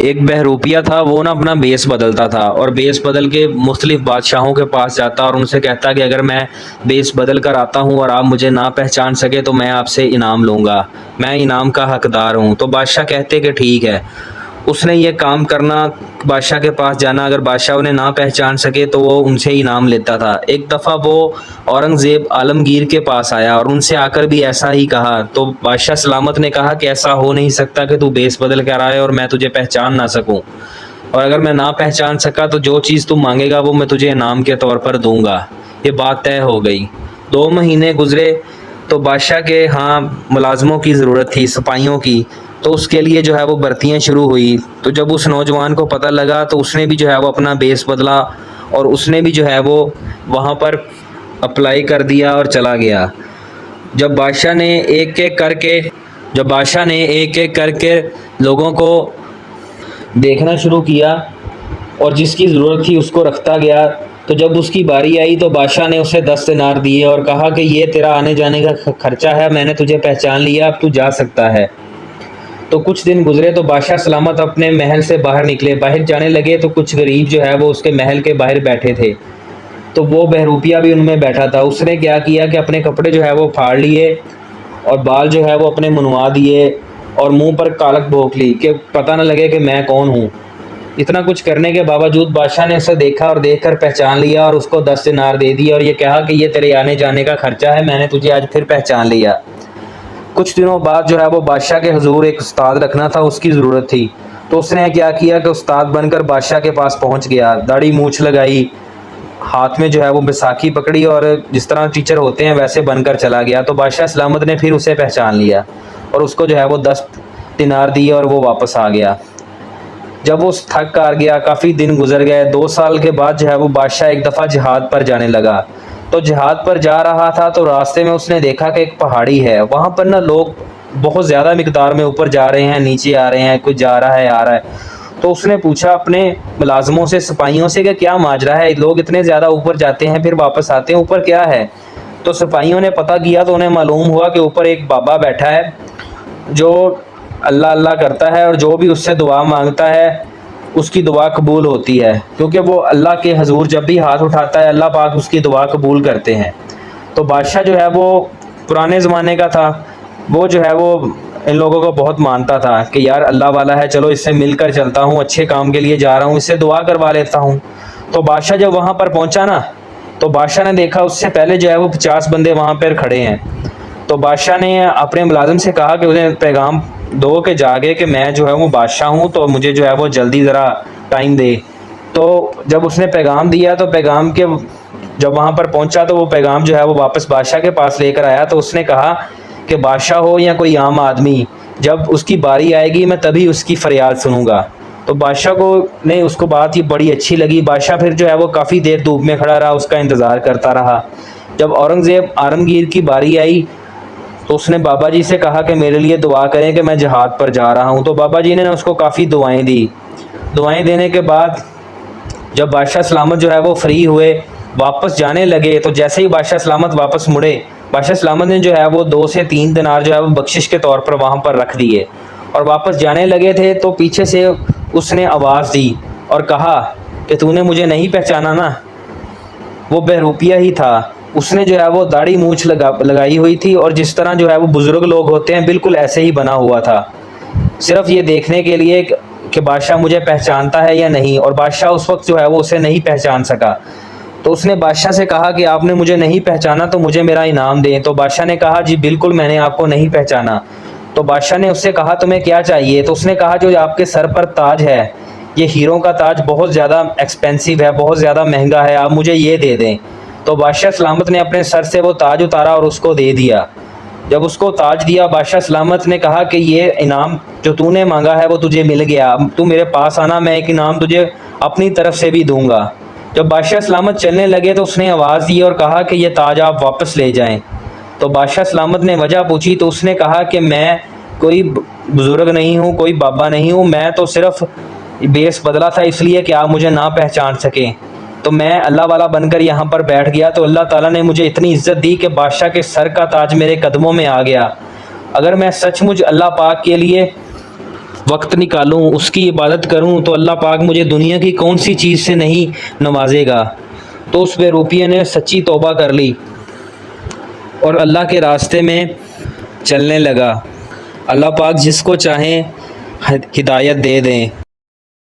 ایک بہروپیہ تھا، وہ نا اپنا بیس بدلتا تھا اور بیس بدل کے مختلف بادشاہوں کے پاس جاتا اور ان سے کہتا کہ اگر میں بیس بدل کر آتا ہوں اور آپ مجھے نہ پہچان سکے تو میں آپ سے انعام لوں گا، میں انعام کا حقدار ہوں۔ تو بادشاہ کہتے کہ ٹھیک ہے۔ اس نے یہ کام کرنا، بادشاہ کے پاس جانا، اگر بادشاہ انہیں نہ پہچان سکے تو وہ ان سے انعام لیتا تھا۔ ایک دفعہ وہ اورنگزیب عالمگیر کے پاس آیا اور ان سے آ کر بھی ایسا ہی کہا، تو بادشاہ سلامت نے کہا کہ ایسا ہو نہیں سکتا کہ تو بیس بدل کر آئے اور میں تجھے پہچان نہ سکوں، اور اگر میں نہ پہچان سکا تو جو چیز تم مانگے گا وہ میں تجھے انعام کے طور پر دوں گا۔ یہ بات طے ہو گئی۔ 2 مہینے گزرے تو بادشاہ کے ہاں ملازموں کی ضرورت تھی، سپاہیوں کی، تو اس کے لیے جو ہے وہ بھرتیاں شروع ہوئی۔ تو جب اس نوجوان کو پتہ لگا تو اس نے بھی جو ہے وہ اپنا بیس بدلا اور اس نے بھی جو ہے وہ وہاں پر اپلائی کر دیا اور چلا گیا۔ جب بادشاہ نے ایک ایک کر کے لوگوں کو دیکھنا شروع کیا اور جس کی ضرورت تھی اس کو رکھتا گیا، تو جب اس کی باری آئی تو بادشاہ نے اسے 10 دینار دیے اور کہا کہ یہ تیرا آنے جانے کا خرچہ ہے، میں نے تجھے پہچان لیا، اب تو جا سکتا ہے۔ تو کچھ دن گزرے تو بادشاہ سلامت اپنے محل سے باہر نکلے، باہر جانے لگے تو کچھ غریب جو ہے وہ اس کے محل کے باہر بیٹھے تھے، تو وہ بہروپیہ بھی ان میں بیٹھا تھا۔ اس نے کیا کیا کہ اپنے کپڑے جو ہے وہ پھاڑ لیے اور بال جو ہے وہ اپنے منوا دیے اور منہ پر کالک بھونک لی کہ پتہ نہ لگے کہ میں کون ہوں۔ اتنا کچھ کرنے کے باوجود بادشاہ نے اسے دیکھا اور دیکھ کر پہچان لیا اور اس کو 10 دینار دے دیے اور یہ کہا کہ یہ تیرے آنے جانے کا خرچہ ہے، میں نے تجھے آج پھر پہچان لیا۔ کچھ دنوں بعد جو ہے وہ بادشاہ کے حضور ایک استاد رکھنا تھا، اس کی ضرورت تھی، تو اس نے کیا کیا کہ استاد بن کر بادشاہ کے پاس پہنچ گیا، داڑھی مونچھ لگائی، ہاتھ میں جو ہے وہ بیساکھی پکڑی اور جس طرح ٹیچر ہوتے ہیں ویسے بن کر چلا گیا۔ تو بادشاہ سلامت نے پھر اسے پہچان لیا اور اس کو جو ہے وہ 10 دینار دیے اور وہ واپس آ گیا۔ جب وہ تھک کر گیا، کافی دن گزر گئے، 2 سال کے بعد جو ہے وہ بادشاہ ایک دفعہ جہاد پر جانے لگا۔ تو جہاد پر جا رہا تھا تو راستے میں اس نے دیکھا کہ ایک پہاڑی ہے، وہاں پر نا لوگ بہت زیادہ مقدار میں اوپر جا رہے ہیں، نیچے آ رہے ہیں، کوئی جا رہا ہے آ رہا ہے۔ تو اس نے پوچھا اپنے ملازموں سے، سپاہیوں سے کہ کیا ماجرا ہے، لوگ اتنے زیادہ اوپر جاتے ہیں پھر واپس آتے ہیں، اوپر کیا ہے؟ تو سپاہیوں نے پتہ کیا تو انہیں معلوم ہوا کہ اوپر ایک بابا بیٹھا ہے جو اللہ اللہ کرتا ہے اور جو بھی اس سے دعا مانگتا ہے اس کی دعا قبول ہوتی ہے، کیونکہ وہ اللہ کے حضور جب بھی ہاتھ اٹھاتا ہے اللہ پاک اس کی دعا قبول کرتے ہیں۔ تو بادشاہ جو ہے وہ پرانے زمانے کا تھا، وہ جو ہے وہ ان لوگوں کو بہت مانتا تھا کہ یار اللہ والا ہے، چلو اس سے مل کر چلتا ہوں، اچھے کام کے لیے جا رہا ہوں، اس سے دعا کروا لیتا ہوں۔ تو بادشاہ جب وہاں پر پہنچا نا تو بادشاہ نے دیکھا اس سے پہلے جو ہے وہ 50 بندے وہاں پر کھڑے ہیں۔ تو بادشاہ نے اپنے ملازم سے کہا کہ انہیں پیغام دو کہ جاگے کہ میں جو ہے وہ بادشاہ ہوں، تو مجھے جو ہے وہ جلدی ذرا ٹائم دے۔ تو جب اس نے پیغام دیا تو پیغام کے جب وہاں پر پہنچا تو وہ پیغام جو ہے وہ واپس بادشاہ کے پاس لے کر آیا، تو اس نے کہا کہ بادشاہ ہو یا کوئی عام آدمی، جب اس کی باری آئے گی میں تبھی اس کی فریاد سنوں گا۔ تو بادشاہ نے اس کو بات یہ بڑی اچھی لگی۔ بادشاہ پھر جو ہے وہ کافی دیر دھوپ میں کھڑا رہا، اس کا انتظار کرتا رہا۔ جب اورنگزیب عالمگیر کی باری آئی تو اس نے بابا جی سے کہا کہ میرے لیے دعا کریں کہ میں جہاد پر جا رہا ہوں۔ تو بابا جی نے اس کو کافی دعائیں دی۔ دعائیں دینے کے بعد جب بادشاہ سلامت جو ہے وہ فری ہوئے، واپس جانے لگے، تو جیسے ہی بادشاہ سلامت واپس مڑے، بادشاہ سلامت نے جو ہے وہ 2 سے 3 دینار جو ہے وہ بخشش کے طور پر وہاں پر رکھ دیے اور واپس جانے لگے تھے تو پیچھے سے اس نے آواز دی اور کہا کہ تو نے مجھے نہیں پہچانا نا؟ وہ بہروپیہ ہی تھا، اس نے جو ہے وہ داڑھی مونچھ لگائی ہوئی تھی اور جس طرح جو ہے وہ بزرگ لوگ ہوتے ہیں بالکل ایسے ہی بنا ہوا تھا، صرف یہ دیکھنے کے لیے کہ بادشاہ مجھے پہچانتا ہے یا نہیں، اور بادشاہ اس وقت جو ہے وہ اسے نہیں پہچان سکا۔ تو اس نے بادشاہ سے کہا کہ آپ نے مجھے نہیں پہچانا تو مجھے میرا انعام دیں۔ تو بادشاہ نے کہا جی بالکل میں نے آپ کو نہیں پہچانا۔ تو بادشاہ نے اس سے کہا تمہیں کیا چاہیے؟ تو اس نے کہا جو آپ کے سر پر تاج ہے، یہ ہیروں کا تاج بہت زیادہ ایکسپینسیو ہے، بہت زیادہ مہنگا ہے، آپ مجھے یہ دے دیں۔ تو بادشاہ سلامت نے اپنے سر سے وہ تاج اتارا اور اس کو دے دیا۔ جب اس کو تاج دیا، بادشاہ سلامت نے کہا کہ یہ انعام جو تو نے مانگا ہے وہ تجھے مل گیا، تو میرے پاس آنا، میں ایک انعام تجھے اپنی طرف سے بھی دوں گا۔ جب بادشاہ سلامت چلنے لگے تو اس نے آواز دی اور کہا کہ یہ تاج آپ واپس لے جائیں۔ تو بادشاہ سلامت نے وجہ پوچھی تو اس نے کہا کہ میں کوئی بزرگ نہیں ہوں، کوئی بابا نہیں ہوں، میں تو صرف بیس بدلا تھا اس لیے کہ آپ مجھے نہ پہچان سکیں، تو میں اللہ والا بن کر یہاں پر بیٹھ گیا، تو اللہ تعالیٰ نے مجھے اتنی عزت دی کہ بادشاہ کے سر کا تاج میرے قدموں میں آ گیا۔ اگر میں سچ مچ اللہ پاک کے لیے وقت نکالوں، اس کی عبادت کروں تو اللہ پاک مجھے دنیا کی کون سی چیز سے نہیں نوازے گا۔ تو اس بے روپیے نے سچی توبہ کر لی اور اللہ کے راستے میں چلنے لگا۔ اللہ پاک جس کو چاہیں ہدایت دے دیں۔